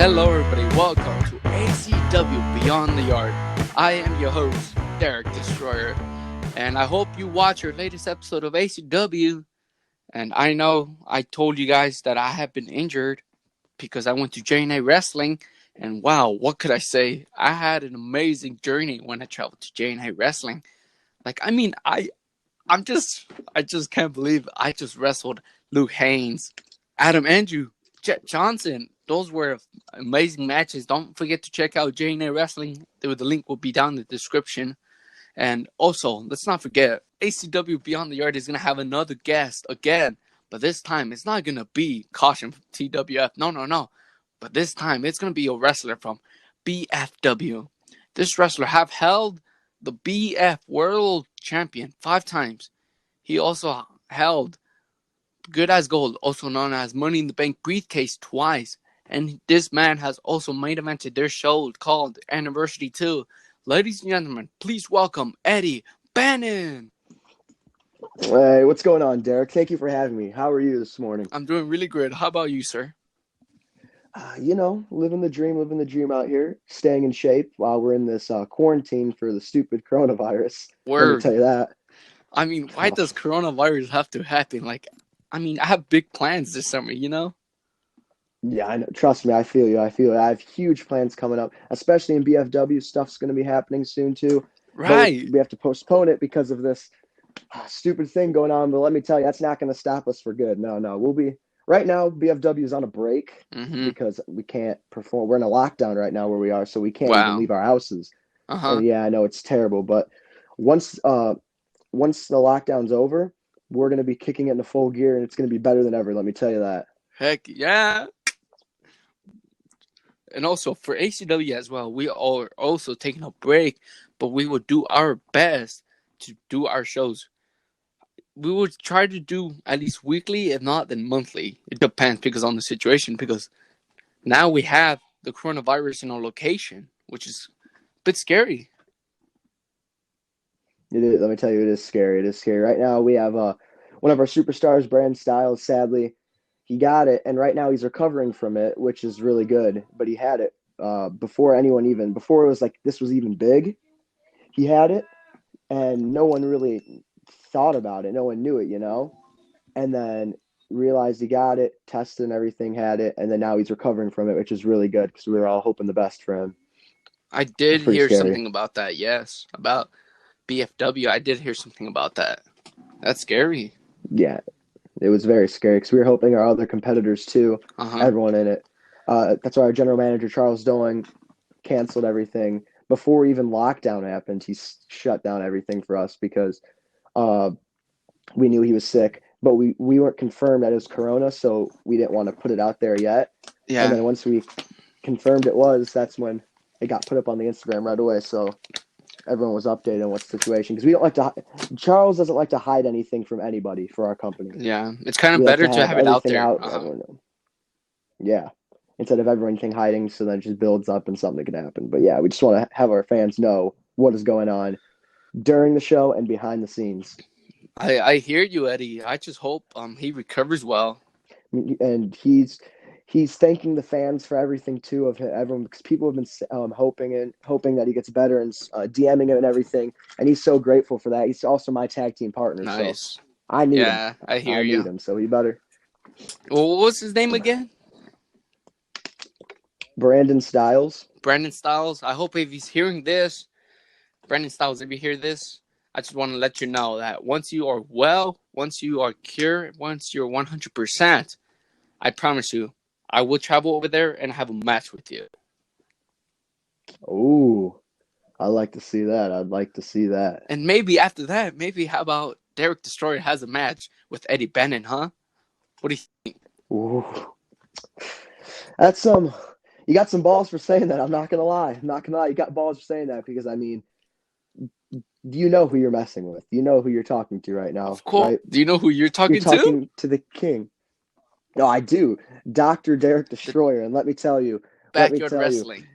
Hello, everybody. Welcome to ACW Beyond The Yard. I am your host, Derrick Destroyer, and I hope you watch your latest episode of ACW. And I know I told you guys that I have been injured because I went to JNA Wrestling, and wow, what could I say? I had an amazing journey when I traveled to JNA Wrestling. I just can't believe I just wrestled Luke Haynes, Adam Andrew, Jet Johnson. Those were amazing matches. Don't forget to check out JNA Wrestling. The link will be down in the description. And also, let's not forget, ACW Beyond the Yard is going to have another guest again. But this time, it's not going to be Caution from TWF. No. But this time, it's going to be a wrestler from BFW. This wrestler have held the BF World Champion 5 times. He also held Good as Gold, also known as Money in the Bank briefcase, twice. And this man has also main evented their show called Anniversary 2. Ladies and gentlemen, please welcome Eddie Bannon. Hey, what's going on, Derek? Thank you for having me. How are you this morning? I'm doing really good. How about you, sir? Living the dream out here, staying in shape while we're in this quarantine for the stupid coronavirus. Word. Let me tell you that. I mean, why does coronavirus have to happen? I have big plans this summer, you know? Yeah, I know. Trust me, I feel you. I have huge plans coming up, especially in BFW. Stuff's going to be happening soon, too. Right. But we have to postpone it because of this stupid thing going on. But let me tell you, that's not going to stop us for good. No. We'll be... Right now, BFW is on a break because we can't perform. We're in a lockdown right now where we are, so we can't even leave our houses. And yeah, I know it's terrible. But once the lockdown's over, we're going to be kicking it into full gear, and it's going to be better than ever. Let me tell you that. Heck yeah. And also for ACW as well, we are also taking a break, but we will do our best to do our shows. We will try to do at least weekly, if not then monthly. It depends because on the situation, because now we have the coronavirus in our location, which is a bit scary. It is, let me tell you, it is scary. It is scary. Right now we have one of our superstars, Brandon Styles, sadly, he got it, and right now he's recovering from it, which is really good. But he had it before it was like this was even big. He had it, and no one really thought about it. No one knew it, and then realized he got it, tested and everything, had it, and then now he's recovering from it, which is really good because we were all hoping the best for him. I did hear something about that, yes, about BFW. I did hear something about that. That's scary. Yeah, it was very scary because we were hoping our other competitors too, everyone in it. That's why our general manager, Charles Doing, canceled everything. Before even lockdown happened, he shut down everything for us because we knew he was sick, but we weren't confirmed that it was corona, so we didn't want to put it out there yet. Yeah. And then once we confirmed it was, that's when it got put up on the Instagram right away, so everyone was updated on what's the situation. Because we don't like to – Charles doesn't like to hide anything from anybody for our company. Yeah, it's kind of better to have it out there. Yeah, instead of everything hiding, so then it just builds up and something can happen. But yeah, we just want to have our fans know what is going on during the show and behind the scenes. I hear you, Eddie. I just hope he recovers well. And he's thanking the fans for everything too, of everyone, because people have been hoping that he gets better and DMing him and everything, and he's so grateful for that. He's also my tag team partner. Nice. So I need him. Yeah, I hear you. I need him, so he better. Well, what's his name again? Brandon Styles. Brandon Styles. I hope if he's hearing this, Brandon Styles, if you hear this, I just want to let you know that once you are well, once you are cured, once you're 100%, I promise you, I will travel over there and have a match with you. Ooh, I'd like to see that. And maybe after that, how about Derrick Destroyer has a match with Eddie Bannon, huh? What do you think? Ooh. That's you got some balls for saying that. I'm not gonna lie. You got balls for saying that because you know who you're messing with. You know who you're talking to right now. Of course. Right? Do you know who you're talking to? You're talking to the king. No, I do. Dr. Derrick Destroyer. And let me tell you. Backyard Wrestling.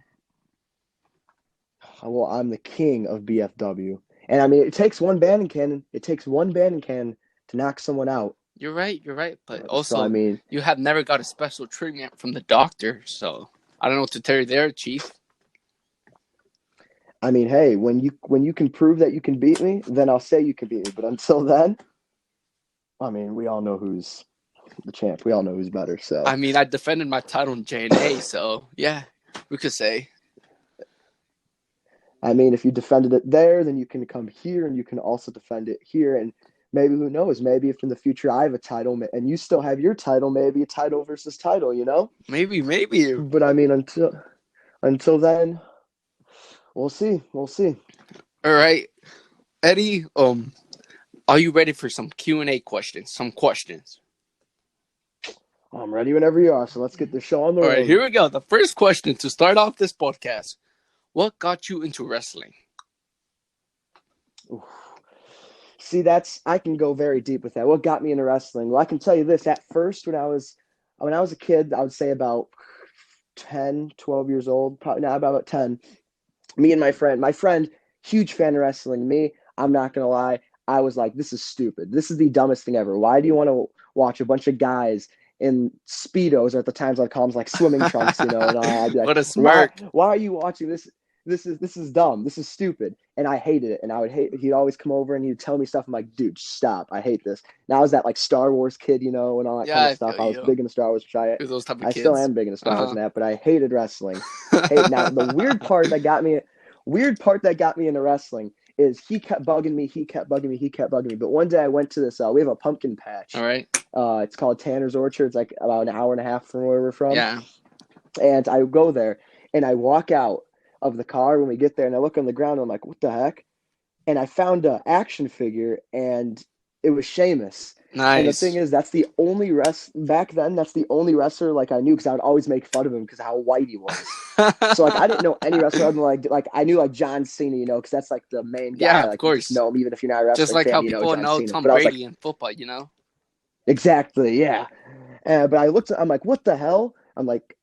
Well, I'm the king of BFW. And it takes one Bannon cannon. It takes one Bannon cannon to knock someone out. You're right. But also, you have never got a special treatment from the doctor, so. I don't know what to tell you there, Chief. I mean, hey, when you can prove that you can beat me, then I'll say you can beat me. But until then, I mean, we all know who's the champ. We all know who's better. So I mean, I defended my title in JNA, so yeah, we could say. I mean, if you defended it there, then you can come here and you can also defend it here. And maybe, who knows, maybe if in the future I have a title and you still have your title, maybe a title versus title, you know? Maybe. But I mean, until then, we'll see. We'll see. All right, Eddie. Are you ready for some Q&A questions? Some questions. I'm ready whenever you are. So let's get the show on the road. All right, here we go. The first question to start off this podcast: what got you into wrestling? Oof. See, I can go very deep with that. What got me into wrestling? Well, I can tell you this. At first, when I was a kid, I would say about 10, 12 years old, probably not about 10. Me and my friend, huge fan of wrestling. Me, I'm not going to lie, I was like, this is stupid. This is the dumbest thing ever. Why do you want to watch a bunch of guys in Speedos, or at the times I'd call them like swimming trunks, and I'd be like, what a smirk. Why are you watching this? This is dumb. This is stupid. And I hated it. And he'd always come over and he'd tell me stuff. I'm like, dude, stop. I hate this. And I was that like Star Wars kid, and all that kind of stuff. I was big into Star Wars, which those type of I kids. still am big into Star Wars and that, but I hated wrestling. Now the weird part that got me into wrestling is he kept bugging me. But one day I went to this, we have a pumpkin patch. All right. It's called Tanner's Orchard. It's like about an hour and a half from where we're from. Yeah. And I go there and I walk out of the car when we get there, and I look on the ground and I'm like, what the heck? And I found an action figure, and it was Sheamus. Nice. And the thing is, that's the only wrestler like I knew, because I would always make fun of him because of how white he was. So like I didn't know any wrestler other than like I knew like John Cena, because that's like the main guy. Yeah, like, of course. You just know him even if you're not a wrestling just like fan, how people know Tom Brady in football, Exactly, yeah. But I'm like, what the hell? I'm like,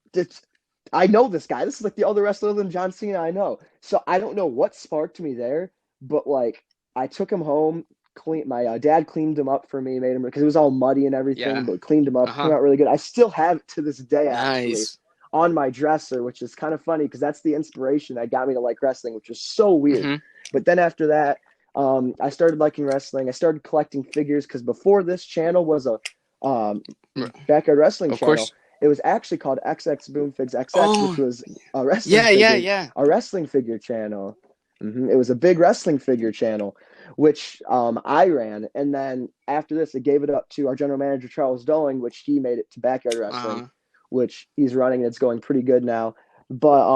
I know this guy. This is like the other wrestler than John Cena I know. So I don't know what sparked me there, but like I took him home. My dad cleaned him up for me, made him, because it was all muddy and everything, but cleaned him up. Came out really good. I still have it to this day, actually, on my dresser, which is kind of funny because that's the inspiration that got me to like wrestling, which is so weird. Mm-hmm. But then after that, I started liking wrestling. I started collecting figures because before this channel was a backyard wrestling channel. Course. It was actually called XX Boomfigs XX, which was a wrestling a wrestling figure channel. Mm-hmm. It was a big wrestling figure channel, which I ran. And then after this, it gave it up to our general manager, Charles Doling, which he made it to backyard wrestling, which he's running, and it's going pretty good now. But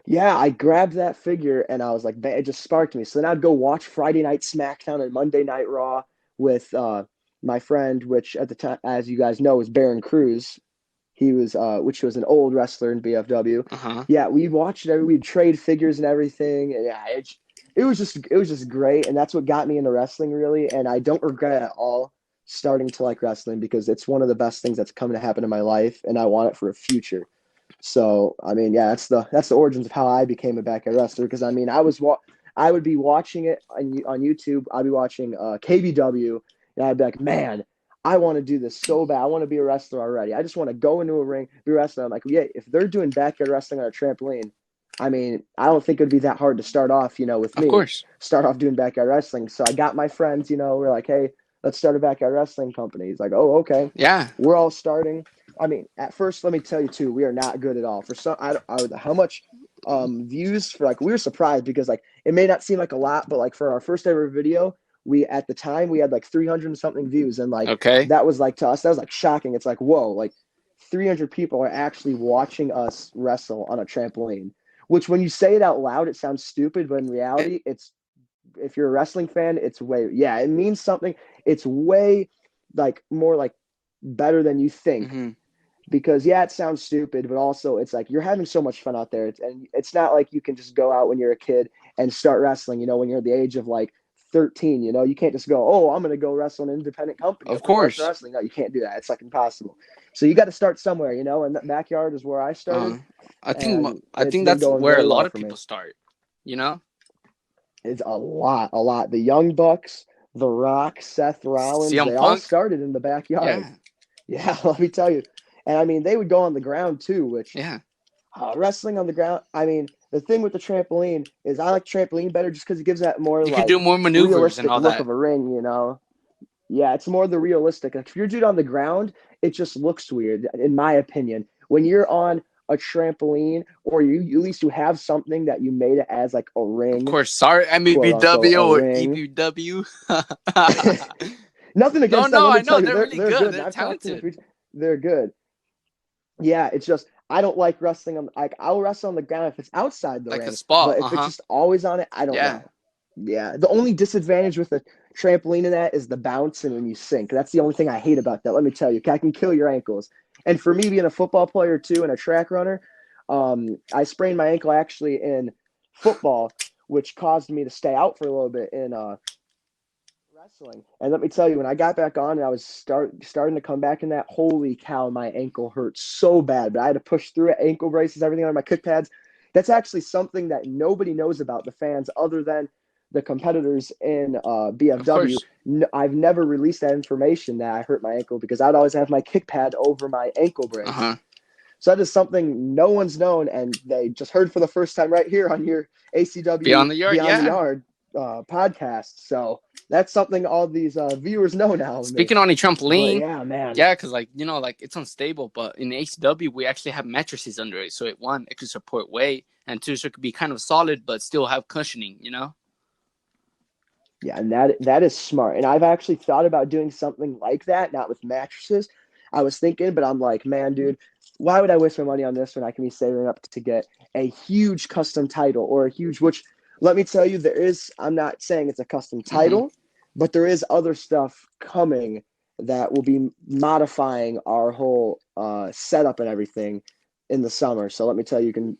I grabbed that figure, and I was like, it just sparked me. So then I'd go watch Friday Night SmackDown and Monday Night Raw with my friend, which at the time, as you guys know, was Baron Cruz. He was, which was an old wrestler in BFW. Yeah, we watched it. We'd trade figures and everything. And yeah, it was just great. And that's what got me into wrestling, really. And I don't regret at all starting to like wrestling, because it's one of the best things that's coming to happen in my life, and I want it for a future. So, I mean, yeah, that's the origins of how I became a backyard wrestler. Because I mean, I would be watching it on YouTube. I'd be watching KBW. And I'd be like, man, I want to do this so bad. I want to be a wrestler already. I just want to go into a ring, be a wrestler. I'm like, yeah, if they're doing backyard wrestling on a trampoline, I mean, I don't think it would be that hard to start off, with me. Of course. Start off doing backyard wrestling. So I got my friends, we're like, hey, let's start a backyard wrestling company. He's like, oh, okay. Yeah. We're all starting. I mean, at first, let me tell you, too, we are not good at all. For some, how much views for, we were surprised because, it may not seem like a lot, but, for our first ever video, at the time we had 300 and something views, and that was to us, that was shocking. It's whoa, 300 people are actually watching us wrestle on a trampoline, which when you say it out loud, it sounds stupid, but in reality, it's, if you're a wrestling fan, it's it means something. It's way more better than you think. Mm-hmm. Because it sounds stupid, but also it's you're having so much fun out there. And it's not like you can just go out when you're a kid and start wrestling, when you're at the age of 13, you can't just go, oh, I'm going to go wrestle an independent company. Of course. Wrestling. No, you can't do that. It's impossible. So you got to start somewhere, and the backyard is where I started. I think that's where a lot of people start, It's a lot. The Young Bucks, The Rock, Seth Rollins, they all started in the backyard. Yeah, let me tell you. And I mean, they would go on the ground too, which Yeah. Wrestling on the ground. I mean, the thing with the trampoline is I like trampoline better just because it gives that more You could like do more maneuvers and realistic all look that. of a ring, you know? Yeah, it's more the realistic. Like, if you're dude on the ground, it just looks weird, in my opinion. When you're on a trampoline, or at least you have something that you made it as like a ring. Of course, sorry, I mean quote unquote, BW a or ring. EBW. Nothing against them. No, Let I me know tell you, they're really they're good. good. They're And I've talked to them a talented. few. They're good. Yeah, it's just I don't like wrestling on like I'll wrestle on the ground if it's outside the Like a ring, spot. but if it's just always on it, I don't Yeah. know. Yeah, the only disadvantage with a trampoline in that is the bounce and when you sink. That's the only thing I hate about that. Let me tell you, I can kill your ankles. And for me, being a football player too and a track runner, I sprained my ankle actually in football, which caused me to stay out for a little bit in wrestling. And let me tell you, when I got back on and I was starting to come back in that, holy cow, my ankle hurt so bad. But I had to push through it, ankle braces, everything on my kick pads. That's actually something that nobody knows about the fans other than the competitors in Of BFW. course. I've never released that information that I hurt my ankle because I'd always have my kick pad over my ankle brace. So that is something no one's known, and they just heard for the first time right here on your ACW Beyond the Yard. Beyond the Yeah. Yard podcast. So that's something all these viewers know now. Speaking on a trampoline, yeah, man. Yeah, because like it's unstable. But in ACW, we actually have mattresses under it, so it could support weight, and two, so it could be kind of solid but still have cushioning. Yeah, and that is smart. And I've actually thought about doing something like that, not with mattresses. I was thinking, but I'm like, man, dude, why would I waste my money on this when I can be saving up to get a huge custom title or a huge, which let me tell you, I'm not saying it's a custom title, but there is other stuff coming that will be modifying our whole setup and everything in the summer. So let me tell you,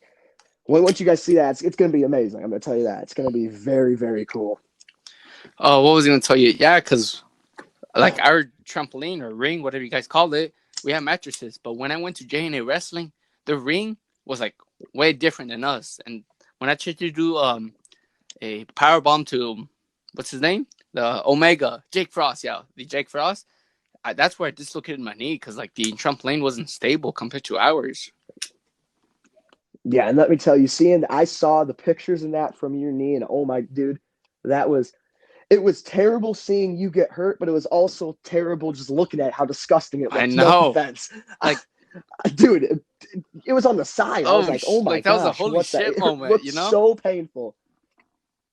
once you guys see that, it's going to be amazing. I'm going to tell you that. It's going to be very, very cool. Oh, what was I going to tell you? Yeah, because like our trampoline or ring, whatever you guys call it, we have mattresses. But when I went to JNA Wrestling, the ring was like way different than us. And when I tried to do a power bomb to what's his name, the Omega Jake Frost, the Jake Frost, that's where I dislocated my knee because like the trampoline wasn't stable compared to ours. Yeah, and let me tell you, I saw the pictures in that from your knee, and oh my dude, it was terrible seeing you get hurt, but it was also terrible just looking at how disgusting it looked. I know. No offense. Like, dude, it was on the side. I was like, oh my like, that was a gosh, holy shit moment, It looked so painful.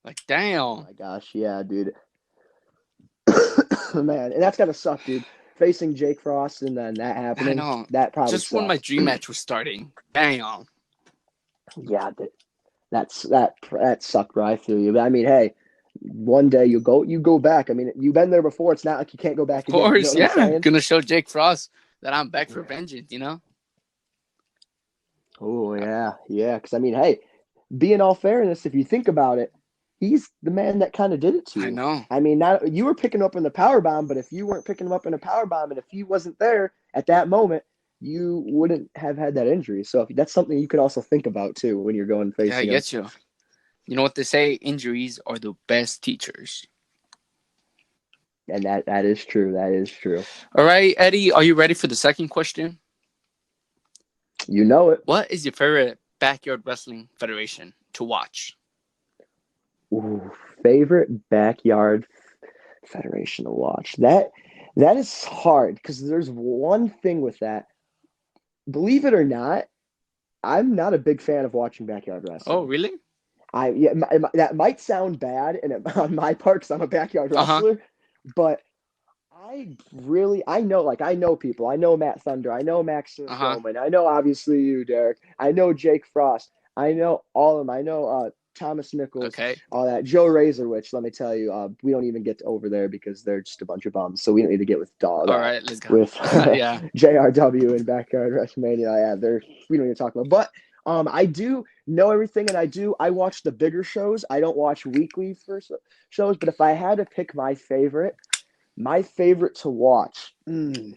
Like, damn. Oh my gosh, yeah, dude. Man, and that's gotta suck, dude. Facing Jake Frost and then that happening. I know. That probably just sucked. when my dream match was starting. Damn. Yeah, that sucked right through you. But I mean, hey, one day you go back. I mean, you've been there before. It's not like you can't go back again. Of course, you know what I'm saying? Gonna show Jake Frost that I'm back for vengeance, Oh yeah. Because I mean, hey, being all fairness, if you think about it, he's the man that kind of did it to you. I know. I mean, not you were picking him up in the power bomb, but if you weren't picking him up in a power bomb, and if he wasn't there at that moment, you wouldn't have had that injury. So that's something you could also think about too when you're going facing. Yeah, I get you. You know what they say? Injuries are the best teachers. And that is true. That is true. All right, Eddie, are you ready for the second question? You know it. What is your favorite backyard wrestling federation to watch? Ooh, favorite backyard federation to watch. That is hard because there's one thing with that. Believe it or not, I'm not a big fan of watching backyard wrestling. Oh, really? That might sound bad on my part because I'm a backyard wrestler, but I know people. I know Matt Thunder. I know Max Roman. I know obviously you, Derek. I know Jake Frost. I know all of them. I know Thomas Nichols. Okay. All that. Joe Razor, which let me tell you, we don't even get over there because they're just a bunch of bums. So we don't need to get with all right, let's go. With yeah. JRW and Backyard WrestleMania. Yeah, we don't need to talk about. But I do know everything, and I watch the bigger shows. I don't watch weekly shows, but if I had to pick my favorite to watch, I'm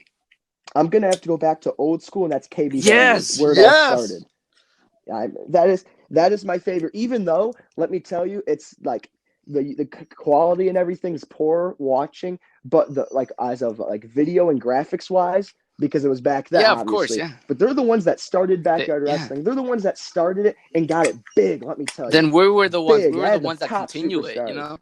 gonna have to go back to old school, and that's KB. Yes, where it all started. That is my favorite. Even though, let me tell you, it's like the quality and everything is poor watching, but as of video and graphics wise, because it was back then, Yeah, of course, obviously. yeah. But they're the ones that started backyard wrestling. They're the ones that started it and got it big, let me tell you. Then we were the ones. Big. We were I the had the ones that top continue it. You superstars. know.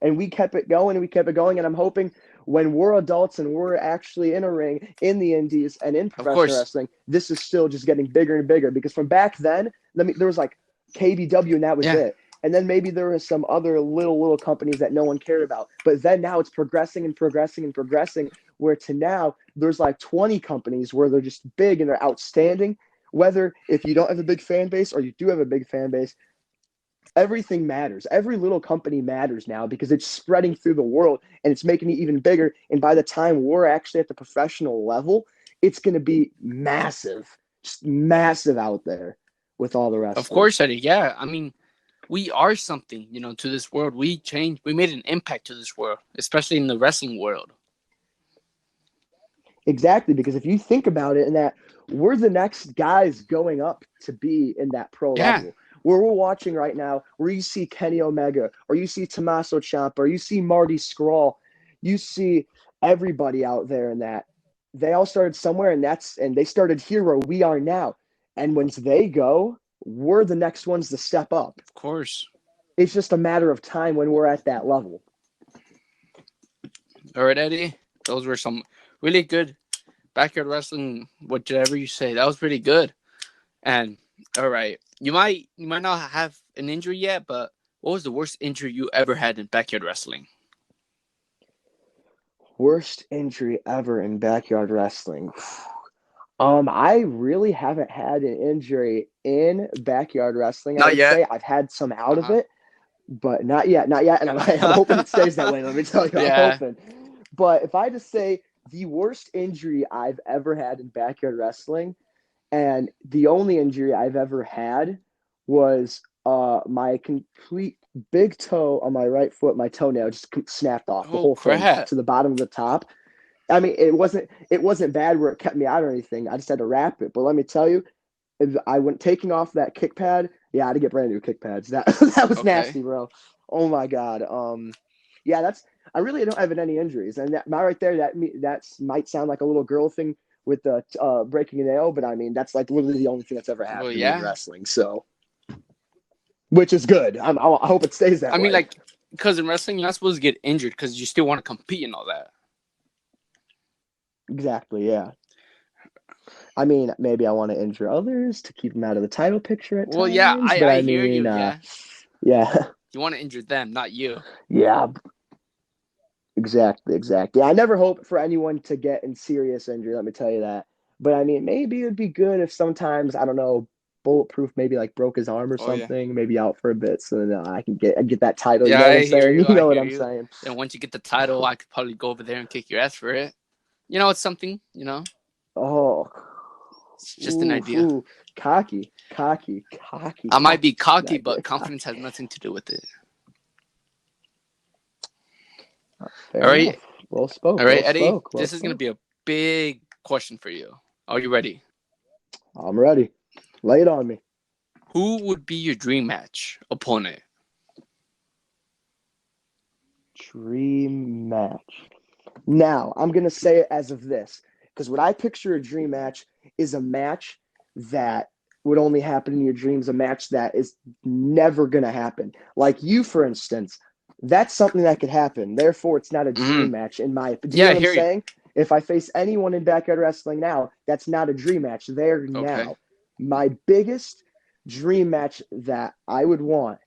And we kept it going, and we kept it going. And I'm hoping when we're adults and we're actually in a ring, in the indies and in professional wrestling, this is still just getting bigger and bigger. Because from back then, there was like KBW, and that was it. And then maybe there was some other little companies that no one cared about. But then now it's progressing and progressing and progressing, where to now there's like 20 companies where they're just big and they're outstanding. Whether if you don't have a big fan base or you do have a big fan base, everything matters. Every little company matters now because it's spreading through the world and it's making it even bigger. And by the time we're actually at the professional level, it's going to be massive, just massive out there with all the rest. Of course, Eddie. Yeah. I mean, we are something, you know, to this world. We changed. We made an impact to this world, especially in the wrestling world. Exactly, because if you think about it, in that we're the next guys going up to be in that pro level. Where we're watching right now, where you see Kenny Omega, or you see Tommaso Ciampa, or you see Marty Scurll, you see everybody out there in that. They all started somewhere, and they started here where we are now. And once they go, we're the next ones to step up. Of course. It's just a matter of time when we're at that level. All right, Eddie. Those were some really good backyard wrestling, whatever you say. That was pretty good. And all right, you might not have an injury yet, but what was the worst injury you ever had in backyard wrestling? Worst injury ever in backyard wrestling. I really haven't had an injury in backyard wrestling. I would say I've had some out of it, but not yet. And I'm hoping it stays that way. Let me tell you, I'm hoping. But if I just say the worst injury I've ever had in backyard wrestling, and the only injury I've ever had was my complete big toe on my right foot, my toenail just snapped off, the whole thing to the bottom of the top. I mean, it wasn't bad where it kept me out or anything. I just had to wrap it. But let me tell you, I went taking off that kick pad. Yeah, I had to get brand new kick pads. That was nasty, bro. Oh my god. I really don't have any injuries, and that right there, that might sound like a little girl thing with the breaking a nail, but I mean that's like literally the only thing that's ever happened to me in wrestling. So, which is good. I hope it stays that way. I mean, like, because in wrestling you're not supposed to get injured because you still want to compete and all that. Exactly. Yeah. I mean, maybe I want to injure others to keep them out of the title picture at times. Well, yeah, I hear you. Yeah. You want to injure them, not you. Yeah. Exactly. I never hope for anyone to get in serious injury, let me tell you that. But I mean, maybe it'd be good if sometimes, I don't know, Bulletproof maybe like broke his arm or something, maybe out for a bit, so that I can get that title. Yeah, you know what I'm saying? You know what I'm saying? And once you get the title, I could probably go over there and kick your ass for it. You know, it's something, you know? Oh. It's just an idea. Ooh, cocky. I might be cocky, but confidence has nothing to do with it. Fair all right. Enough. Well spoke. All right, Eddie. This is going to be a big question for you. Are you ready? I'm ready. Lay it on me. Who would be your dream match opponent? Dream match. Now, I'm going to say it as of this, because what I picture a dream match is a match that would only happen in your dreams, a match that is never going to happen. Like you, for instance, that's something that could happen. Therefore, it's not a dream match in my opinion. Do you know what I'm saying? If I face anyone in backyard wrestling now, that's not a dream match. They're now. My biggest dream match that I would want,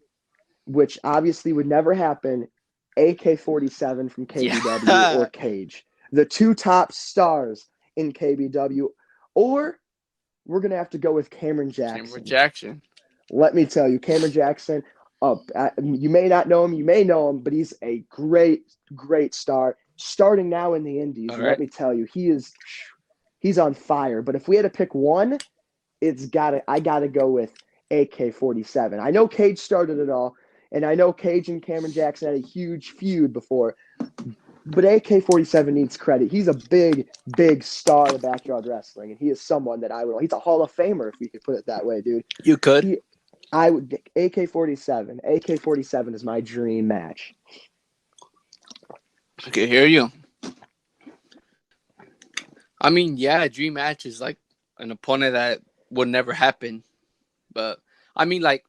which obviously would never happen, AK-47 from KBW or Cage. The two top stars in KBW. Or we're going to have to go with Cameron Jackson. Let me tell you, Cameron Jackson, you may not know him, you may know him, but he's a great star. Starting now in the Indies, and let me tell you, he's on fire. But if we had to pick one, I gotta go with AK-47. I know Cage started it all, and I know Cage and Cameron Jackson had a huge feud before, but AK-47 needs credit. He's a big star of backyard wrestling, and he is someone that he's a Hall of Famer, if we could put it that way, dude. You could. I would AK-47. AK-47 is my dream match. I can hear you. I mean, yeah, a dream match is like an opponent that would never happen. But I mean, like,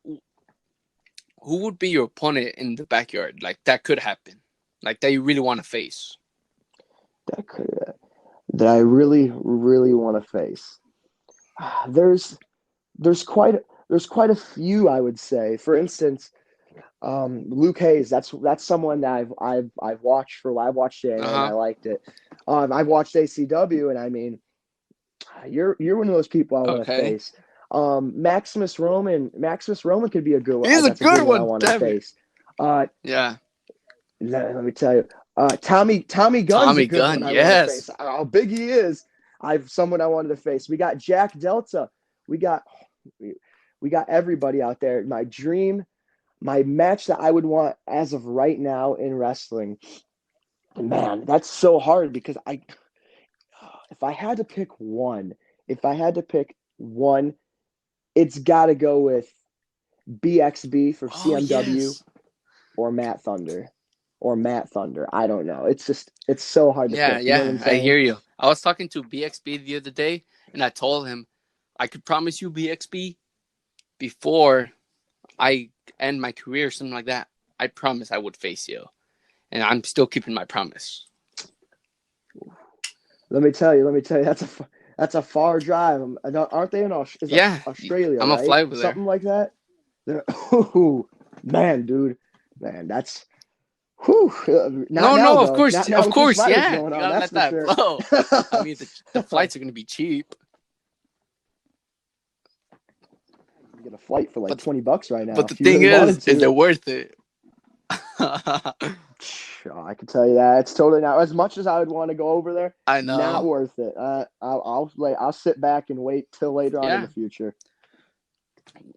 who would be your opponent in the backyard? Like that could happen. Like that you really want to face. That I really, really want to face. There's quite a few, I would say. For instance, Luke Hayes. That's someone that I've watched for. I've watched JNA and I liked it. I've watched ACW, and I mean, you're one of those people I want to face. Maximus Roman could be a good one. He's a good one. I want to face. Yeah. Let me tell you. Tommy Gunn's a good one I want to face. How big he is. Someone I wanted to face. We got Jack Delta. We got everybody out there. My match that I would want as of right now in wrestling. Man, that's so hard because if I had to pick one, it's got to go with BXB for CMW or Matt Thunder. I don't know. It's so hard to pick. Yeah, you know I hear you. I was talking to BXB the other day, and I told him I could promise you BXB before I end my career or something like that. I promise I would face you, and I'm still keeping my promise. Let me tell you. That's a far drive. Aren't they in Australia? I'm gonna fly over there. Something like that. Oh man, dude, man, that's. Whew. Of course, yeah. You gotta let that blow. I mean, the flights are gonna be cheap. You get a flight for like $20 right now. But the thing is they're worth it. I can tell you that it's totally not. As much as I would want to go over there, I know, not worth it. I'll sit back and wait till later on in the future.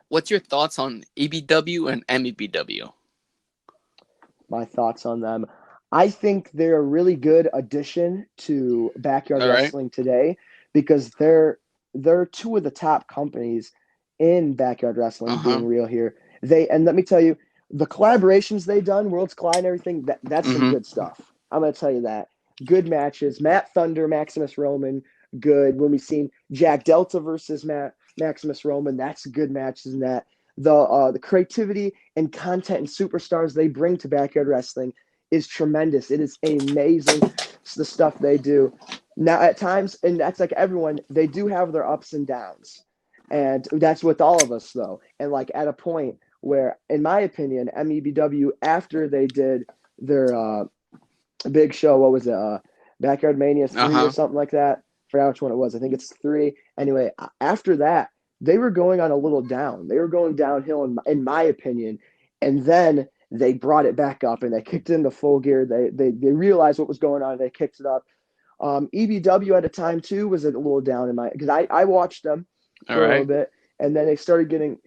What's your thoughts on EBW and MEBW? My thoughts on them. I think they're a really good addition to backyard wrestling today because they're two of the top companies in backyard wrestling. Being real here, and let me tell you, the collaborations they done, Worlds Collide and everything, that's some good stuff. I'm gonna tell you that. Good matches. Matt Thunder, Maximus Roman, good. When we seen Jack Delta versus Maximus Roman, that's good matches in that. The creativity and content and superstars they bring to backyard wrestling is tremendous. It is amazing, the stuff they do. Now, at times, and that's like everyone, they do have their ups and downs. And that's with all of us, though. And like at a point where, in my opinion, MEBW, after they did their big show, what was it? Backyard Mania 3 or something like that. I forgot which one it was. I think it's 3. Anyway, after that, they were going on a little down. They were going downhill, in my opinion. And then they brought it back up and they kicked it into full gear. They realized what was going on. And they kicked it up. EBW at a time, too, was a little down because I watched them for a little bit. And then they started getting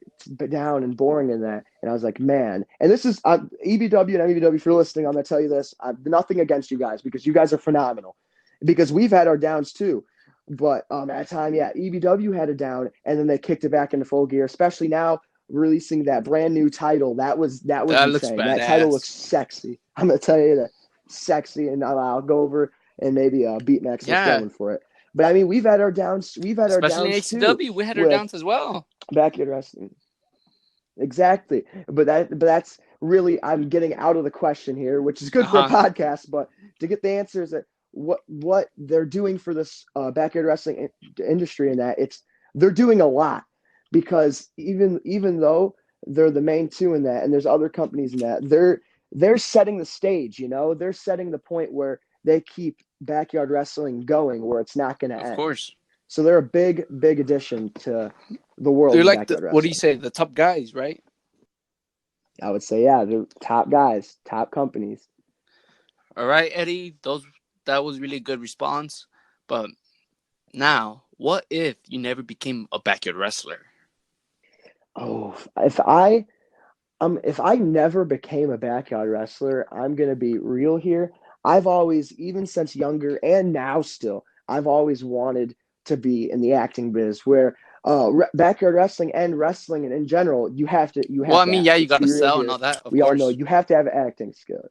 down and boring in that. And I was like, man. And this is EBW and MEBW, if you're listening, I'm going to tell you this. Nothing against you guys because you guys are phenomenal. Because we've had our downs, too. But at a time, EBW had it down, and then they kicked it back into full gear. Especially now, releasing that brand new title, that was insane. That title looks sexy. I'm gonna tell you that, sexy, and I'll go over and maybe beat Max going for it. But I mean, we've had our downs. Especially in ACW, we had our downs as well. Backyard wrestling, exactly. But that's really, I'm getting out of the question here, which is good for a podcast. But to get the answers that. What they're doing for this backyard wrestling industry and that they're doing a lot because even though they're the main two in that and there's other companies in that they're setting the stage, they're setting the point where they keep backyard wrestling going where it's not going to end. Of course. So they're a big addition to the world. They're like what do you say? The top guys, right? I would say they're top guys, top companies. All right, Eddie. That was really a good response. But now, what if you never became a backyard wrestler? Oh, if I never became a backyard wrestler, I'm going to be real here. I've always, even since younger and now still, I've always wanted to be in the acting biz where backyard wrestling and wrestling and in general, you have to. You got to sell and all that. We all know you have to have acting skill.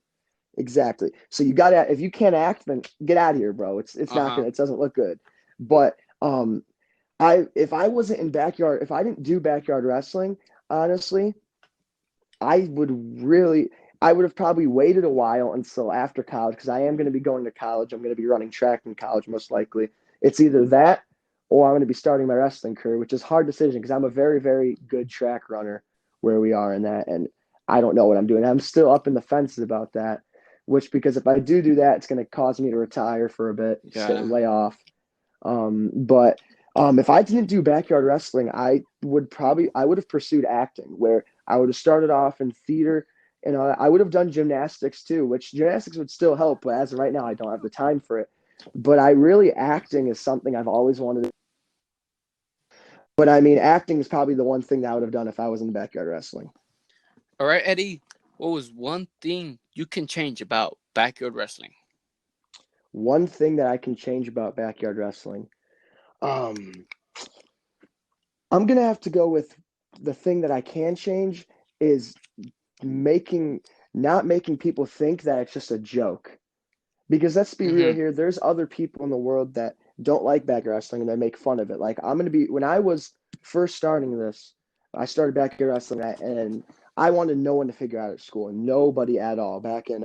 Exactly. So you gotta, if you can't act, then get out of here, bro. It's not gonna, it doesn't look good. But if I wasn't in backyard, if I didn't do backyard wrestling, honestly, I would have probably waited a while until after college because I am going to be going to college. I'm going to be running track in college most likely. It's either that or I'm going to be starting my wrestling career, which is a hard decision because I'm a very, very good track runner where we are in that. And I don't know what I'm doing. I'm still up in the fences about that, because if I do that, it's going to cause me to retire for a bit, lay off. But if I didn't do backyard wrestling, I would have pursued acting, where I would have started off in theater, and I would have done gymnastics too, which gymnastics would still help. But as of right now, I don't have the time for it. But acting is something I've always wanted to. But I mean, acting is probably the one thing that I would have done if I was in backyard wrestling. All right, Eddie, what was one thing you can change about backyard wrestling? One thing that I can change about backyard wrestling. I'm going to have to go with the thing that I can change is not making people think that it's just a joke. Because let's be real here, there's other people in the world that don't like backyard wrestling and they make fun of it. Like when I was first starting this, I started backyard wrestling and I wanted no one to figure out at school, nobody at all. Back in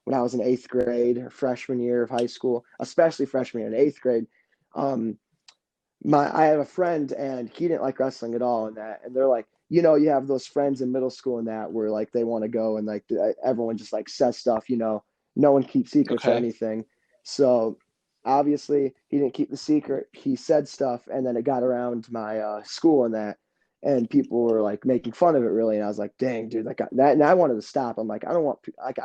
when I was in 8th grade, or freshman year of high school, especially freshman year in 8th grade, I have a friend and he didn't like wrestling at all, and they're like, you have those friends in middle school and that where like they want to go and like everyone just like says stuff, no one keeps secrets or anything. So obviously he didn't keep the secret. He said stuff, and then it got around my school and people were like making fun of it really. And I was like, dang, dude, like that. And I wanted to stop. I'm like, I don't want, like,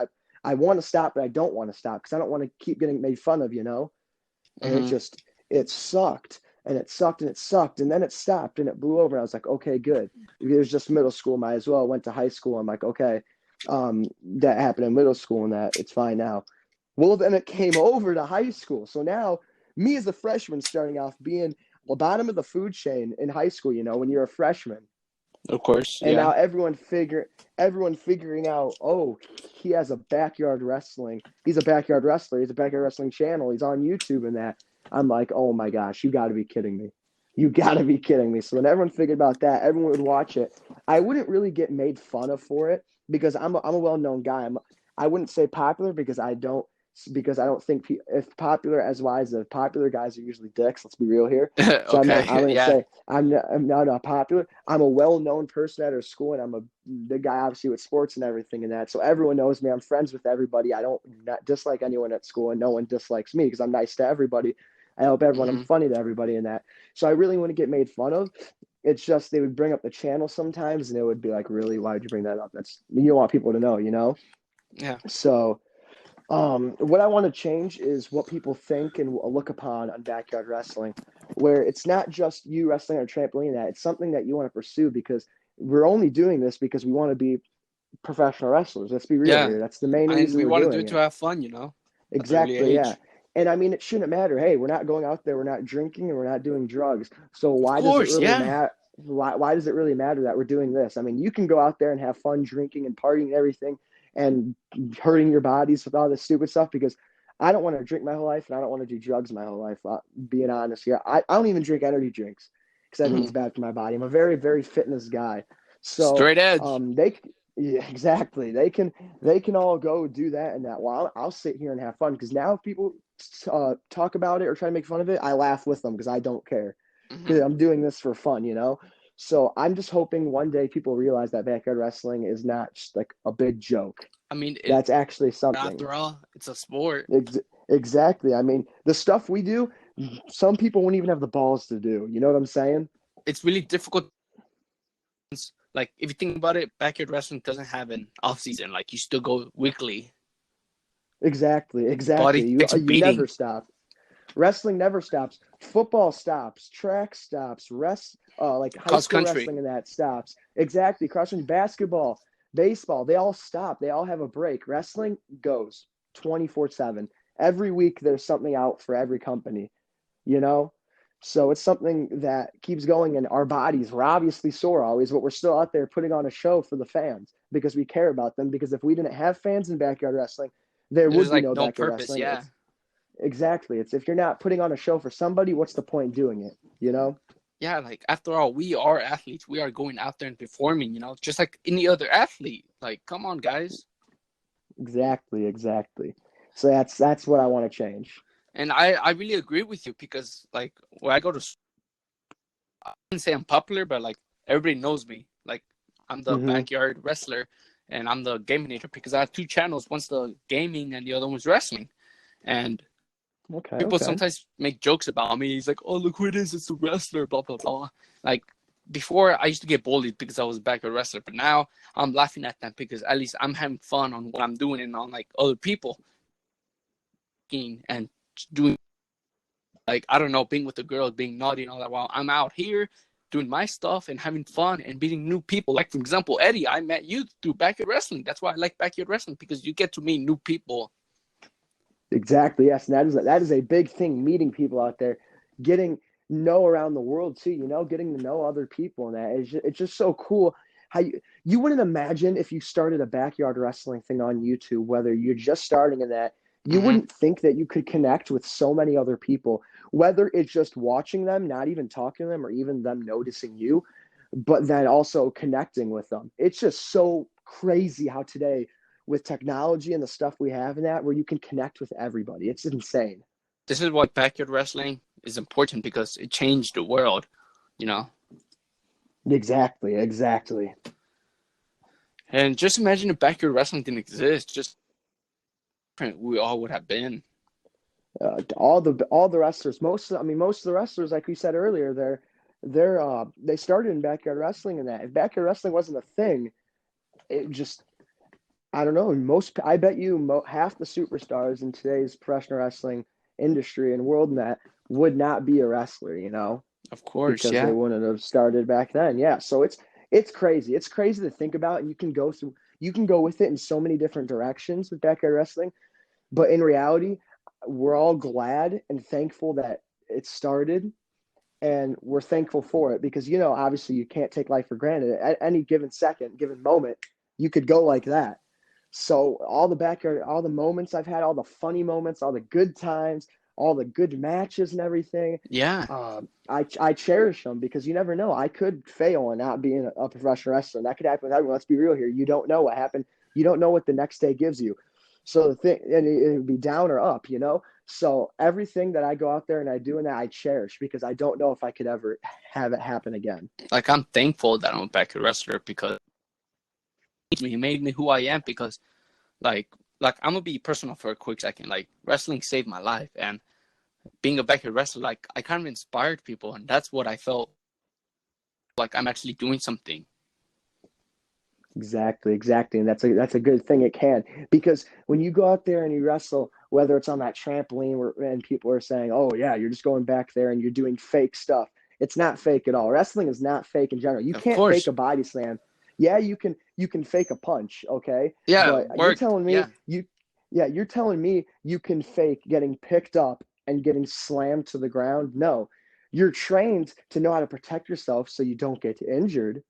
I want to stop, but I don't want to stop because I don't want to keep getting made fun of, And it sucked. And it sucked and it sucked. And then it stopped and it blew over. And I was like, okay, good. It was just middle school. Might as well. I went to high school. I'm like, okay, that happened in middle school and that it's fine now. Well, then it came over to high school. So now me as a freshman starting off being the bottom of the food chain in high school, when you're a freshman. Of course. And now everyone figuring out, oh, he has a backyard wrestling. He's a backyard wrestler. He's a backyard wrestling channel. He's on YouTube and that. I'm like, oh my gosh, you got to be kidding me. You got to be kidding me. So when everyone figured about that, everyone would watch it. I wouldn't really get made fun of for it because I'm a well-known guy. I wouldn't say popular because I don't think if popular as wise as popular guys are usually dicks. Let's be real here. So I'm going to say I'm not popular. I'm a well-known person at our school, and I'm a big guy, obviously, with sports and everything and that. So everyone knows me. I'm friends with everybody. I don't not dislike anyone at school, and no one dislikes me because I'm nice to everybody. I help everyone. I'm funny to everybody in that. So I really want to get made fun of. It's just they would bring up the channel sometimes, and it would be like, really, why'd you bring that up? You don't want people to know, Yeah. So what I want to change is what people think and look upon on backyard wrestling, where it's not just you wrestling on a trampoline. That it's something that you want to pursue because we're only doing this because we want to be professional wrestlers. Let's be real here. That's the main reason we we're want to doing do it to have fun, Exactly. Yeah. And I mean, it shouldn't matter. Hey, we're not going out there. We're not drinking and we're not doing drugs. So why does it really matter? Why does it really matter that we're doing this? I mean, you can go out there and have fun drinking and partying and everything and hurting your bodies with all this stupid stuff because I don't want to drink my whole life and I don't want to do drugs my whole life. Being honest here, I don't even drink energy drinks because I think it's bad for my body. I'm a very, very fitness guy. So straight edge. Exactly. They can all go do that and that. Well, I'll sit here and have fun because now if people talk about it or try to make fun of it, I laugh with them because I don't care because I'm doing this for fun, So I'm just hoping one day people realize that backyard wrestling is not just like a big joke. I mean, that's actually something. After all, it's a sport. Exactly. I mean, the stuff we do, some people wouldn't even have the balls to do. You know what I'm saying? It's really difficult. Like, if you think about it, backyard wrestling doesn't have an off season. Like, you still go weekly. Exactly. Body You never stop. Wrestling never stops. Football stops. Track stops. Like high school wrestling and that stops. Exactly. Cross country, basketball, baseball, they all stop. They all have a break. Wrestling goes 24/7. Every week there's something out for every company, So it's something that keeps going, and our bodies, we're obviously sore always, but we're still out there putting on a show for the fans because we care about them. Because if we didn't have fans in backyard wrestling, there would be no backyard wrestling. Yeah. Exactly. It's if you're not putting on a show for somebody, what's the point doing it? You know? Yeah, like after all, we are athletes. We are going out there and performing, you know, just like any other athlete. Like, come on, guys. Exactly. So that's what I want to change. And I really agree with you because like when I go to, I wouldn't say I'm popular, but like everybody knows me. Like I'm the backyard wrestler, and I'm the gaming nature because I have two channels. One's the gaming, and the other one's wrestling. And people sometimes make jokes about me. He's like, "Oh, look who it is! It's the wrestler." Blah blah blah. Like before, I used to get bullied because I was a backyard wrestler, but now I'm laughing at that because at least I'm having fun on what I'm doing and on like other people, and doing like I don't know, being with the girls, being naughty and all that. While I'm out here doing my stuff and having fun and meeting new people. Like for example, Eddie, I met you through backyard wrestling. That's why I like backyard wrestling because you get to meet new people. Exactly. Yes, and that is a big thing. Meeting people out there, getting know around the world too. You know, getting to know other people, and it's just so cool. How you wouldn't imagine if you started a backyard wrestling thing on YouTube, whether you're just starting in that, you wouldn't think that you could connect with so many other people, whether it's just watching them, not even talking to them, or even them noticing you, but then also connecting with them. It's just so crazy how today, with technology and the stuff we have in that, where you can connect with everybody. It's insane. This is why backyard wrestling is important because it changed the world, you know? Exactly. And just imagine if backyard wrestling didn't exist, just we all would have been. All the wrestlers, most of the wrestlers, like we said earlier, they started in backyard wrestling, and that if backyard wrestling wasn't a thing, it just, I don't know. I bet you half the superstars in today's professional wrestling industry and world and that would not be a wrestler, you know, Of course, because yeah. they wouldn't have started back then. Yeah. So it's crazy. It's crazy to think about. And you can go with it in so many different directions with backyard wrestling. But in reality, we're all glad and thankful that it started, and we're thankful for it because, you know, obviously you can't take life for granted. At any given second, given moment, you could go like that. So all the moments I've had, all the funny moments, all the good times, all the good matches and everything. Yeah. I cherish them because you never know. I could fail and not be a professional wrestler. That could happen with everyone. Let's be real here. You don't know what happened. You don't know what the next day gives you. So the thing, and it would be down or up, you know? So everything that I go out there and I do and that I cherish because I don't know if I could ever have it happen again. Like I'm thankful that I'm a backyard wrestler because he made me who I am because like I'm gonna be personal for a quick second. Like wrestling saved my life, and being a backyard wrestler, like I kind of inspired people, and that's what I felt like I'm actually doing something. Exactly. And that's a good thing. It can, because when you go out there and you wrestle, whether it's on that trampoline and people are saying, "Oh yeah, you're just going back there and you're doing fake stuff." It's not fake at all. Wrestling is not fake in general. You can't fake a body slam. Yeah, you can fake a punch, okay? Yeah, but you're telling me you're telling me you can fake getting picked up and getting slammed to the ground? No. You're trained to know how to protect yourself so you don't get injured.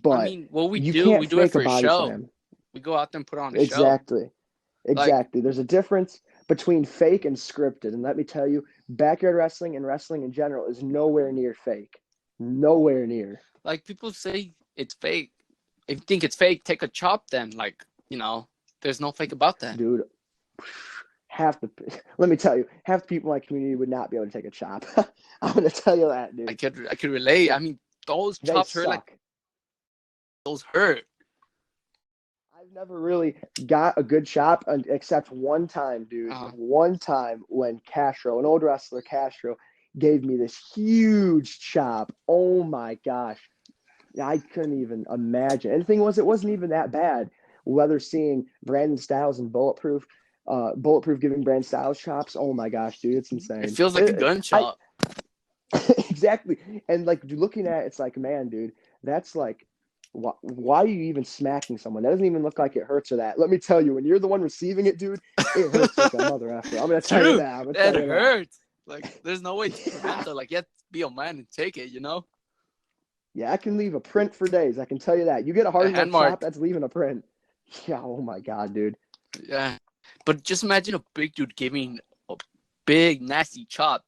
But I mean, what we do it for a show. Slam. We go out there and put on a show. Exactly. Like, there's a difference between fake and scripted. And let me tell you, backyard wrestling and wrestling in general is nowhere near fake. Nowhere near. Like people say it's fake. If you think it's fake, take a chop then. Like, you know, there's no fake about that. Dude, let me tell you, half the people in my community would not be able to take a chop. I'm gonna tell you that, dude. I could relate. I mean, those chops hurt like those hurt. I've never really got a good chop except one time, dude. One time when Castro, an old wrestler, Castro, gave me this huge chop. Oh my gosh. I couldn't even imagine. And the thing was, it wasn't even that bad. Whether seeing Brandon Styles and Bulletproof giving Brandon Styles chops, oh my gosh, dude, it's insane. It feels like a gunshot. Exactly. And like looking at it, it's like, man, dude, that's like, why are you even smacking someone? That doesn't even look like it hurts or that. Let me tell you, when you're the one receiving it, dude, it hurts like a mother effer. I'm going to tell you that. It hurts. Like, there's no way to prevent it. Like, you have to be a man and take it, you know? Yeah, I can leave a print for days. I can tell you that. You get a hard chop, that's leaving a print. Yeah, oh my God, dude. Yeah. But just imagine a big dude giving a big, nasty chop.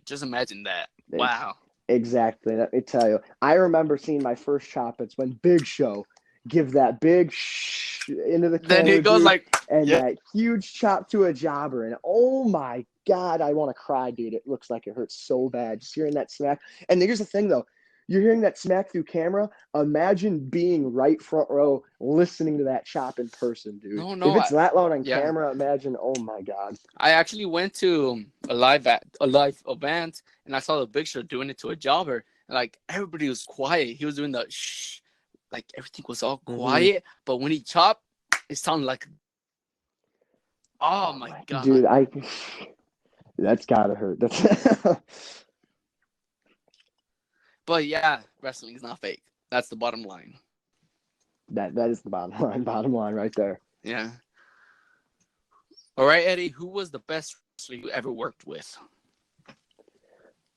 Just imagine that. Wow. Exactly. Let me tell you. I remember seeing my first chop. It's when Big Show give that big shh into the camera. Then he goes that huge chop to a jobber. And oh my God, I want to cry, dude. It looks like it hurts so bad. Just hearing that smack. And here's the thing, though. You're hearing that smack through camera. Imagine being right front row listening to that chop in person, dude. No, if it's that loud on camera, imagine, oh my God. I actually went to a live event, and I saw the Big Show doing it to a jobber. And, like, everybody was quiet. He was doing the shh. Like, everything was all quiet. But when he chopped, it sounded like, oh my God. Dude, that's gotta hurt. But yeah, wrestling is not fake. That's the bottom line. That is the bottom line right there. Yeah. All right, Eddie, who was the best wrestler you ever worked with?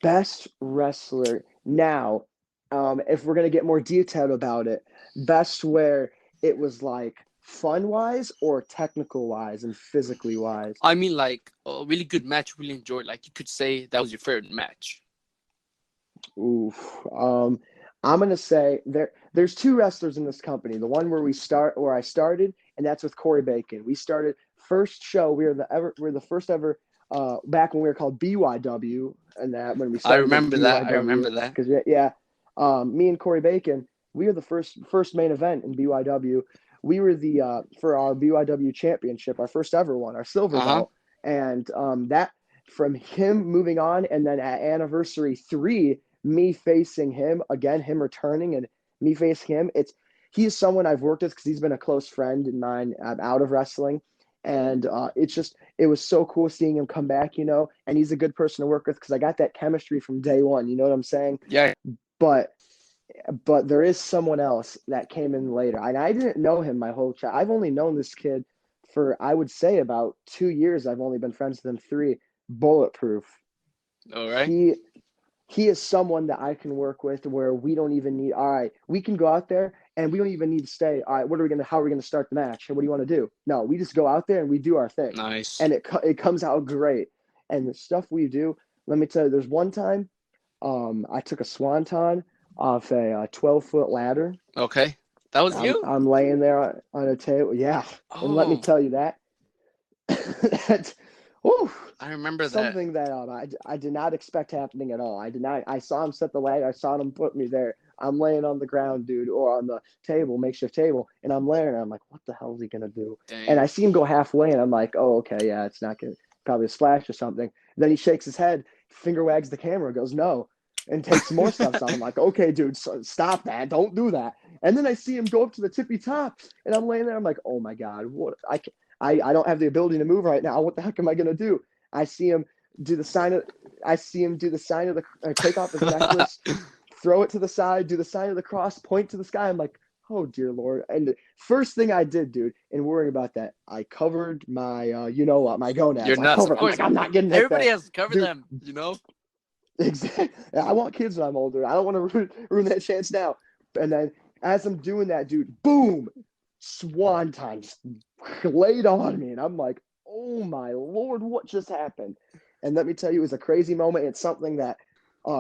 Best wrestler. Now, if we're going to get more detailed about it, best where it was like fun-wise or technical-wise and physically-wise? I mean, like, a really good match, really enjoyed. Like, you could say that was your favorite match. Oof. I'm going to say there's two wrestlers in this company. The one where I started, and that's with Corey Bacon. We started first show. We're the first ever back when we were called BYW, and that when we started. I remember that. Because me and Corey Bacon, we were the first main event in BYW. We were the for our BYW championship, our first ever one, our silver belt, and that from him moving on, and then at anniversary 3, me facing him again, him returning, and me facing him. He is someone I've worked with because he's been a close friend of mine out of wrestling. And it was so cool seeing him come back, and he's a good person to work with because I got that chemistry from day one. You know what I'm saying? Yeah. But there is someone else that came in later. And I didn't know him my whole child. I've only known this kid for, I would say, about 2 years. I've only been friends with him 3. Bulletproof. All right. He is someone that I can work with where we don't even need, all right, we can go out there and we don't even need to stay, all right, how are we going to start the match? And what do you want to do? No, we just go out there and we do our thing. Nice. And it comes out great. And the stuff we do, let me tell you, there's one time I took a swanton off a 12-foot ladder. Okay. That was you? I'm laying there on a table. Yeah. Oh. And let me tell you that. I remember something that I did not expect happening at all. I saw him set the ladder. I saw him put me there. I'm laying on the ground, dude, or on the table, makeshift table, and I'm laying there. I'm like, what the hell is he gonna do? Dang. And I see him go halfway, and I'm like, oh, okay, yeah, it's not gonna, probably a splash or something. And then he shakes his head, finger wags the camera, goes no, and takes some more steps on. I'm like, okay, dude, stop that, don't do that. And then I see him go up to the tippy top, and I'm laying there. I'm like, oh my God, what? I don't have the ability to move right now. What the heck am I gonna do? I see him do the sign of the take off his necklace, throw it to the side, do the sign of the cross, point to the sky. I'm like, oh dear Lord. And the first thing I did, dude, and worrying about that, I covered my my gonads. You're nuts. Of course. I'm not getting hit. Everybody has to cover them, Exactly. I want kids when I'm older. I don't want to ruin that chance now. And then as I'm doing that, dude, boom, swanton just laid on me, and I'm like, oh my Lord, what just happened? And let me tell you, it was a crazy moment. It's something that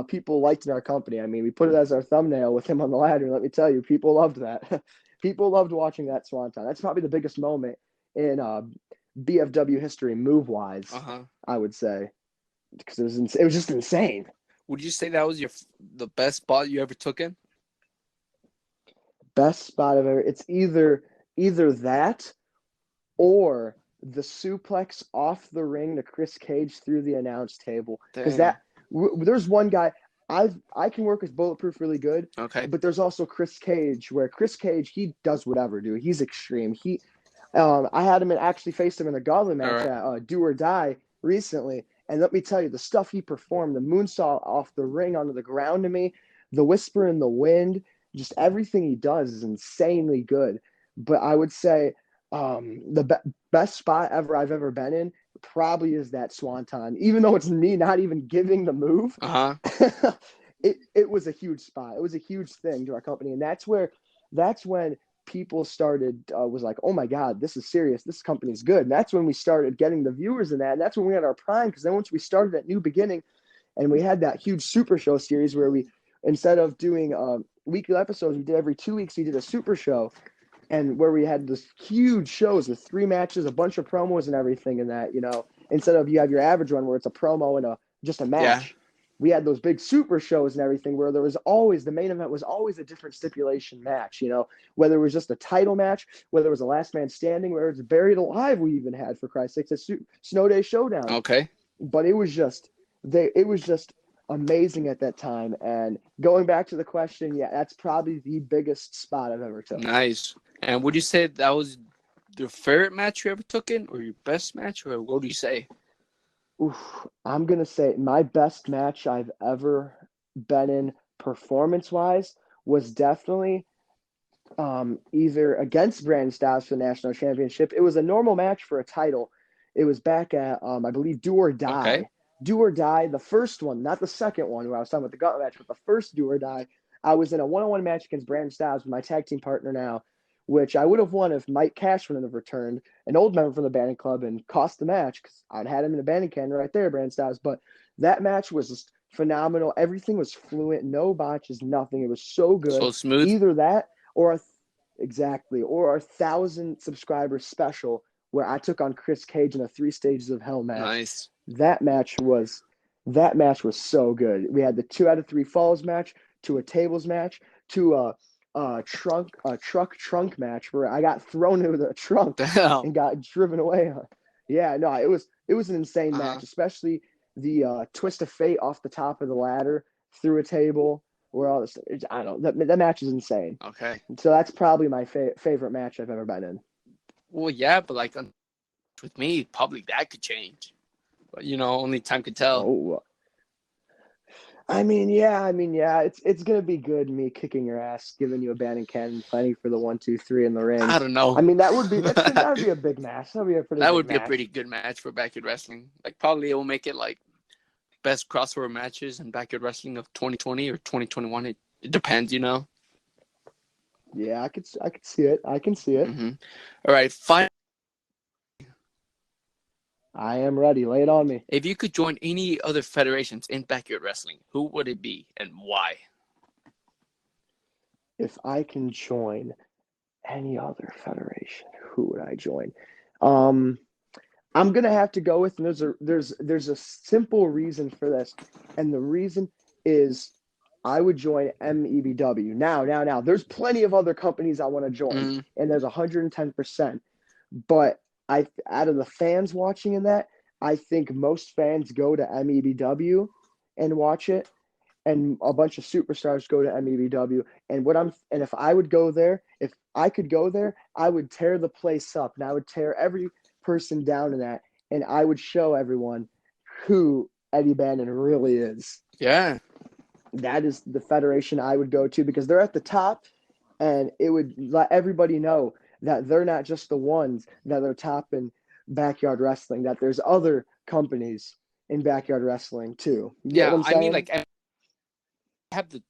people liked in our company. I mean, we put it as our thumbnail with him on the ladder. And let me tell you, people loved that. People loved watching that swanton. That's probably the biggest moment in BFW history, move-wise, I would say, because it was just insane. Would you say that was the best spot you ever took in? Best spot I've ever. It's either that or the suplex off the ring to Chris Cage through the announce table. Because there's one guy I can work with Bulletproof really good. Okay. But there's also Chris Cage, where Chris Cage, he does whatever, dude. He's extreme. I had him actually faced him in a gauntlet match at Do or Die recently. And let me tell you, the stuff he performed, the moonsault off the ring onto the ground to me, the whisper in the wind, just everything he does is insanely good. But I would say the best spot I've ever been in probably is that swanton. Even though it's me not even giving the move, it was a huge spot. It was a huge thing to our company, and that's when people started was like, oh my God, this is serious. This company's good. And that's when we started getting the viewers in that. And that's when we had our prime. Because then once we started at New Beginning and we had that huge Super Show series where we, instead of doing weekly episodes, we did every 2 weeks, we did a Super Show. And where we had this huge shows with 3 matches, a bunch of promos and everything in that, instead of you have your average one where it's a promo and just a match. Yeah. We had those big super shows and everything where there was always, the main event was always a different stipulation match, whether it was just a title match, whether it was a last man standing, whether it's buried alive, we even had, for Christ's sake, a Snow Day Showdown. Okay. But it was just amazing at that time. And going back to the question, yeah, that's probably the biggest spot I've ever took. Nice. And would you say that was your favorite match you ever took in, or your best match, or what do you say? Oof, I'm going to say my best match I've ever been in performance-wise was definitely either against Brandon Styles for the national championship. It was a normal match for a title. It was back at, I believe, Do or Die. Okay. Do or Die, the first one, not the second one where I was talking about the gauntlet match, but the first Do or Die. I was in a one-on-one match against Brandon Styles with my tag team partner now, which I would have won if Mike Cash wouldn't have returned, an old member from the Bannon Club, and cost the match because I'd had him in the Bannon can right there, Brandon Styles. But that match was just phenomenal. Everything was fluent, no botches, nothing. It was so good. So smooth. Either that or or our 1,000 subscriber special where I took on Chris Cage in a 3 Stages of Hell match. Nice. That match was so good. We had the 2 out of 3 falls match, to a tables match, to a truck trunk match where I got thrown into the trunk and got driven away. Yeah, no, it was an insane match, especially the twist of fate off the top of the ladder through a table where all this. I don't know. That match is insane. Okay. So that's probably my favorite match I've ever been in. Well, yeah, but like with me, probably that could change. But only time could tell. Oh. I mean, yeah. It's gonna be good. Me kicking your ass, giving you a Bannon cannon, fighting for the 1, 2, 3 in the ring. I don't know. I mean, that would be a big match. That would be a pretty good match for Backyard Wrestling. Like probably it will make it like best crossover matches in Backyard Wrestling of 2020 or 2021. It depends, Yeah, I could see it. I can see it. Mm-hmm. All right, fine. I am ready. Lay it on me. If you could join any other federations in Backyard Wrestling, who would it be and why? If I can join any other federation, who would I join? I'm gonna have to go with, and there's a simple reason for this, and the reason is I would join MEBW. Now, there's plenty of other companies I want to join, and there's 110%. But out of the fans watching in that, I think most fans go to MEBW and watch it, and a bunch of superstars go to MEBW. And if I would go there, if I could go there, I would tear the place up, and I would tear every person down in that, and I would show everyone who Eddie Bannon really is. Yeah. That is the federation I would go to because they're at the top, and it would let everybody know that they're not just the ones that are top in Backyard Wrestling, that there's other companies in Backyard Wrestling too. You get what I'm saying? I mean, like, I have the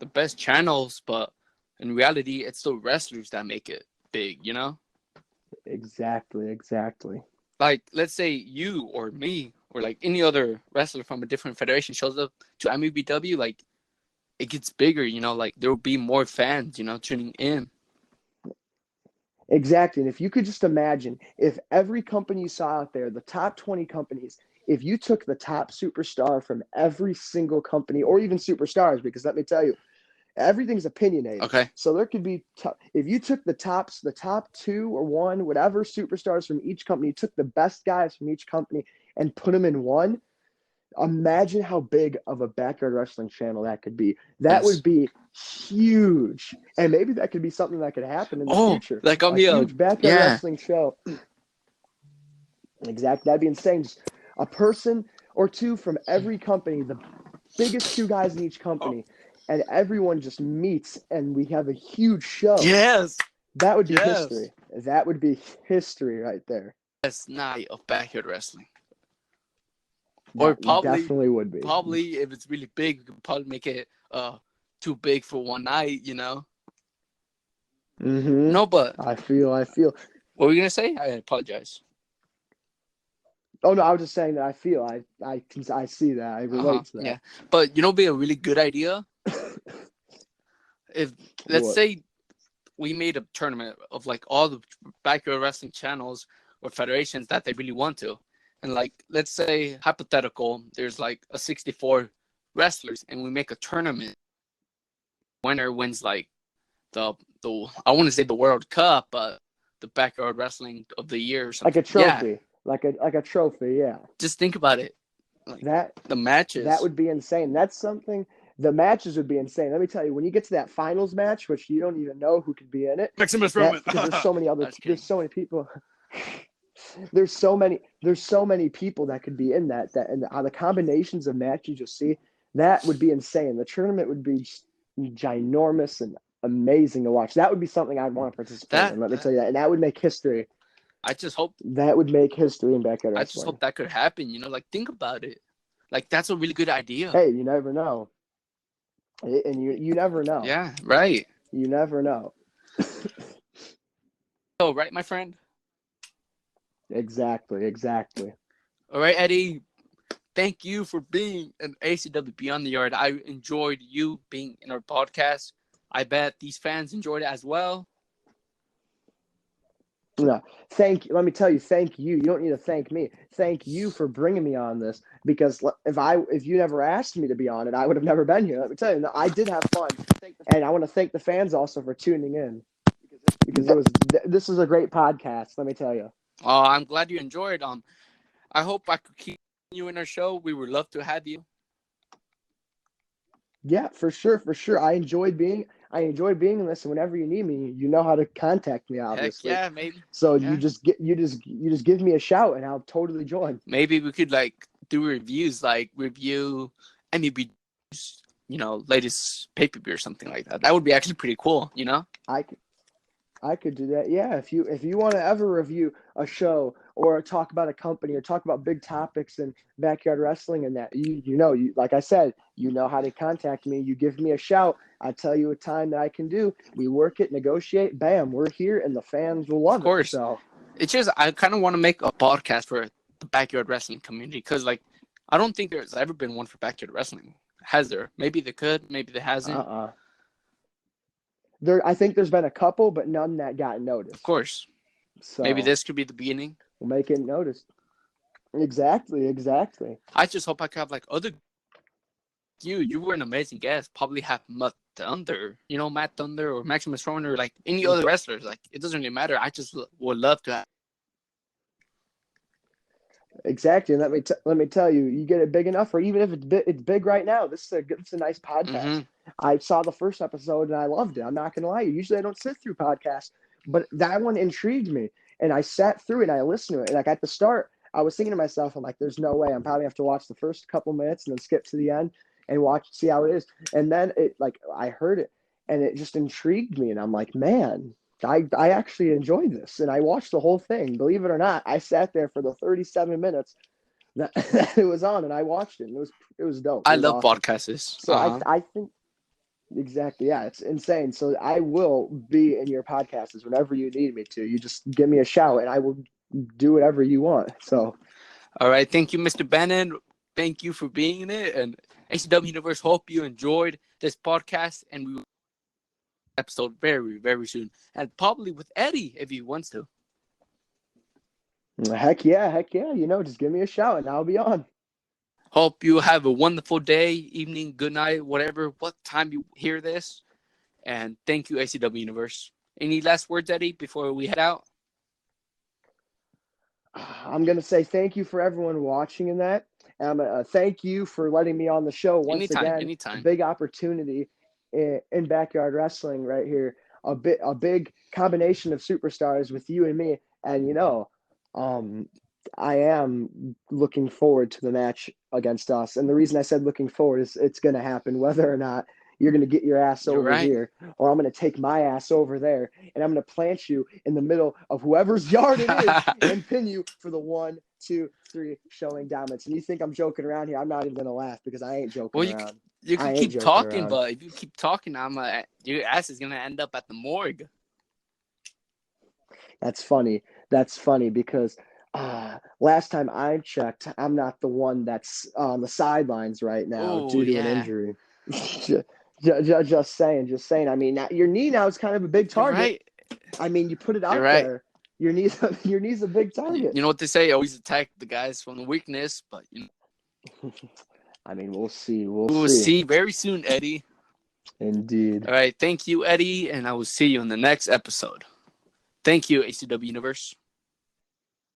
best channels, but in reality, it's the wrestlers that make it big, Exactly. Like, let's say you or me or like any other wrestler from a different federation shows up to MEBW, like, it gets bigger, like there will be more fans, tuning in. Exactly. And if you could just imagine, if every company you saw out there, the top 20 companies, if you took the top superstar from every single company, or even superstars, because let me tell you, everything's opinionated. Okay. So there could be, if you took the top 2 or 1, whatever superstars from each company, took the best guys from each company and put them in one, imagine how big of a Backyard Wrestling channel that could be. That would be huge. And maybe that could be something that could happen in the future. Like a huge Backyard Wrestling show. Exactly. That'd be insane. Just a person or 2 from every company, the biggest 2 guys in each company, and everyone just meets and we have a huge show. Yes. That would be history. That would be history right there. Best night of Backyard Wrestling. Or probably definitely would be. Probably if it's really big, we could probably make it too big for one night, Mm-hmm. No, but I feel. What were you gonna say? I apologize. Oh no, I was just saying that I feel. I see that. I relate to that. Yeah, but be a really good idea if, let's say, we made a tournament of like all the backyard wrestling channels or federations that they really want to, and like, let's say, hypothetical, there's like a 64 wrestlers, and we make a tournament. Winner wins like the I want to say the World Cup, but the backyard wrestling of the year or something. Like a trophy. Yeah. Like a trophy, yeah. Just think about it. Like, the matches. That would be insane. That's something. The matches would be insane. Let me tell you, when you get to that finals match, which you don't even know who could be in it, Maximus Roman. Because there's so many there's so many people. There's so many people that could be in that and the combinations of matches you'll see, that would be insane. The tournament would be ginormous and amazing to watch. That would be something I'd want to participate in. Let me tell you that, and that would make history. I just hope that would make history in backyard wrestling. I just hope that could happen. Like, think about it. Like, that's a really good idea. Hey, you never know, and you never know. Yeah, right. You never know. Oh, right, my friend. Exactly. All right, Eddie. Thank you for being an ACW Beyond the Yard. I enjoyed you being in our podcast. I bet these fans enjoyed it as well. No, let me tell you, thank you. You don't need to thank me. Thank you for bringing me on this, because if you never asked me to be on it, I would have never been here. Let me tell you, I did have fun, and I want to thank the fans also for tuning in, because this was a great podcast. Let me tell you. Oh, I'm glad you enjoyed. I hope I could keep you in our show. We would love to have you. Yeah, for sure. I enjoyed being in this, and whenever you need me, you know how to contact me, obviously. Heck yeah, maybe. So you just give me a shout, and I'll totally join. Maybe we could do reviews, review MEB's, latest pay-per-view or something like that. That would be actually pretty cool, I could do that. Yeah, if you want to ever review a show or talk about a company or talk about big topics in backyard wrestling and that, you like I said, you know how to contact me. You give me a shout. I tell you a time that I can do. We work it, negotiate. Bam, we're here, and the fans will love it. Of course. So it's just, I kind of want to make a podcast for the backyard wrestling community, because I don't think there's ever been one for backyard wrestling. Has there? Maybe they could. Maybe there hasn't. I think there's been a couple, but none that got noticed. Of course. So maybe this could be the beginning. We'll make it noticed. Exactly. I just hope I could have other. You were an amazing guest. Probably have Matt Thunder, Matt Thunder or Maximus Roman or any other wrestlers. It doesn't really matter. I just would love to have. Exactly, and let me tell you, you get it big enough, or even if it's big right now. It's a nice podcast. Mm-hmm. I saw the first episode and I loved it. I'm not gonna lie. Usually I don't sit through podcasts, but that one intrigued me, and I sat through it and I listened to it. And at the start, I was thinking to myself, I'm like, "There's no way. I'm probably have to watch the first couple minutes and then skip to the end and see how it is." And then I heard it and it just intrigued me, and I'm like, "Man, I actually enjoyed this," and I watched the whole thing. Believe it or not, I sat there for the 37 minutes that it was on, and I watched it. And it was dope. I love podcasts. So I think exactly, yeah, it's insane. So I will be in your podcasts whenever you need me to. You just give me a shout, and I will do whatever you want. So, all right, thank you, Mr. Bannon. Thank you for being in it, and ACW Universe. Hope you enjoyed this podcast, and we will episode very, very soon, and probably with Eddie if he wants to. Heck yeah. Just give me a shout and I'll be on. Hope you have a wonderful day, evening, good night, whatever, what time you hear this. And thank you, ACW Universe. Any last words, Eddie, before we head out? I'm going to say thank you for everyone watching in that. And thank you for letting me on the show once again. Anytime. Big opportunity in backyard wrestling right here. A big combination of superstars with you and me. And, I am looking forward to the match against us. And the reason I said looking forward is it's going to happen whether or not you're going to get your ass over here, or I'm going to take my ass over there, and I'm going to plant you in the middle of whoever's yard it is and pin you for the 1, 2, 3 showing dominance. And you think I'm joking around here? I'm not even going to laugh because I ain't joking around. You can keep talking, but if you keep talking, your ass is going to end up at the morgue. That's funny. That's funny because last time I checked, I'm not the one that's on the sidelines right now Oh due to an yeah, injury. Just saying, just saying. I mean, your knee now is kind of a big you're target. right. I mean, you put it You're out right. there. Your knee's a big target. You know what they say? Always attack the guys from the weakness, but I mean, we'll see. we will see very soon, Eddie. Indeed. All right, thank you, Eddie, and I will see you in the next episode. Thank you, ACW Universe.